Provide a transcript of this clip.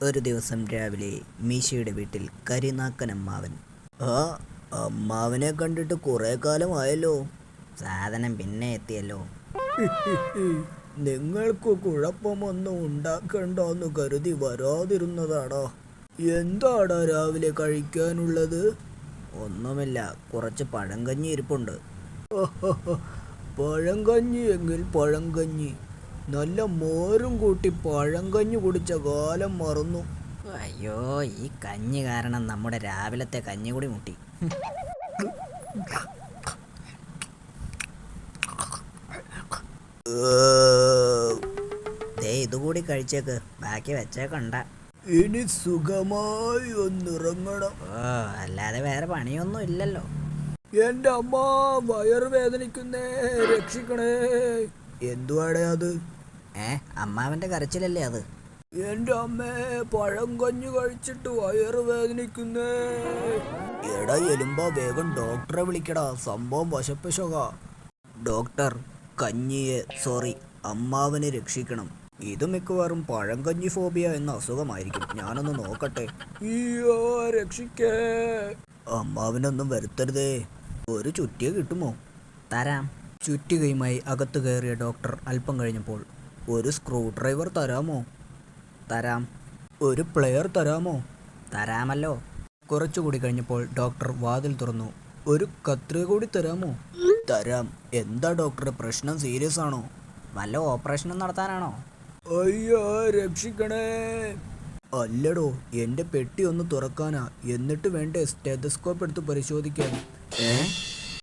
ഒരു ദിവസം രാവിലെ മീശയുടെ വീട്ടിൽ കരിനാക്കൻ അമ്മാവൻ. ആ, അമ്മാവനെ കണ്ടിട്ട് കുറെ കാലമായല്ലോ. സാധനം പിന്നെ എത്തിയല്ലോ. നിങ്ങൾക്ക് കുഴപ്പമൊന്നും ഉണ്ടാക്കണ്ടെന്ന് കരുതി വരാതിരുന്നതാടാ. എന്താടാ രാവിലെ കഴിക്കാനുള്ളത്? ഒന്നുമില്ല, കുറച്ച് പഴങ്കഞ്ഞി ഇരിപ്പുണ്ട്. പഴങ്കഞ്ഞി എങ്കിൽ പഴങ്കഞ്ഞി. നല്ല മോരും കൂട്ടി പഴങ്കഞ്ഞി കുടിച്ച കാലം മറന്നു. അയ്യോ, ഈ കഞ്ഞി കാരണം നമ്മുടെ രാവിലത്തെ കഞ്ഞി കൂടി മുട്ടി. ഇതുകൂടി കഴിച്ചേക്ക്, ബാക്കി വെച്ചേക്കണ്ട. ഇനി സുഖമായി ഒന്നിറങ്ങണം. അല്ലാതെ വേറെ പണിയൊന്നും ഇല്ലല്ലോ. എന്റെ അമ്മ വയറ് വേദനിക്കുന്നേ, രക്ഷിക്കണേ. എന്തുവാടേ അത്? അമ്മാവന്റെ കരച്ചിലല്ലേ അത്? എന്റെ അമ്മേ, പഴങ്കഞ്ഞി കഴിച്ചിട്ട് വയറ് വേദനിക്കുന്നേ. എടാ എലുമ്പ, വേഗം ഡോക്ടറെ വിളിക്കടാ, സംഭവം വശപ്പശക. ഡോക്ടർ, അമ്മാവനെ രക്ഷിക്കണം. ഇത് മിക്കവാറും പഴങ്കഞ്ഞി ഫോബിയ എന്ന അസുഖമായിരിക്കും. ഞാനൊന്ന് നോക്കട്ടെ. അയ്യോ, രക്ഷിക്കേ. അമ്മാവനൊന്നും വരുത്തരുതേ. ഒരു ചുറ്റിക കിട്ടുമോ? തരാം. ചുറ്റികയുമായി അകത്ത് കയറിയ ഡോക്ടർ അല്പം കഴിഞ്ഞപ്പോൾ, ഒരു സ്ക്രൂ ഡ്രൈവർ തരാമോ? തരാം. ഒരു പ്ലെയർ തരാമോ? തരാമല്ലോ. കുറച്ചുകൂടി കഴിഞ്ഞപ്പോൾ ഡോക്ടർ വാതിൽ തുറന്നു. ഒരു കത്രിക കൂടി തരാമോ? തരാം. എന്താ ഡോക്ടറെ, പ്രശ്നം സീരിയസ് ആണോ? വല്ല ഓപ്പറേഷനും നടത്താനാണോ? അയ്യോ, രക്ഷിക്കണേ. അല്ലടോ, എൻ്റെ പെട്ടി ഒന്ന് തുറക്കാനാ. എന്നിട്ട് വേണ്ടേ സ്റ്റെതസ്കോപ്പ് എടുത്ത് പരിശോധിക്കാൻ.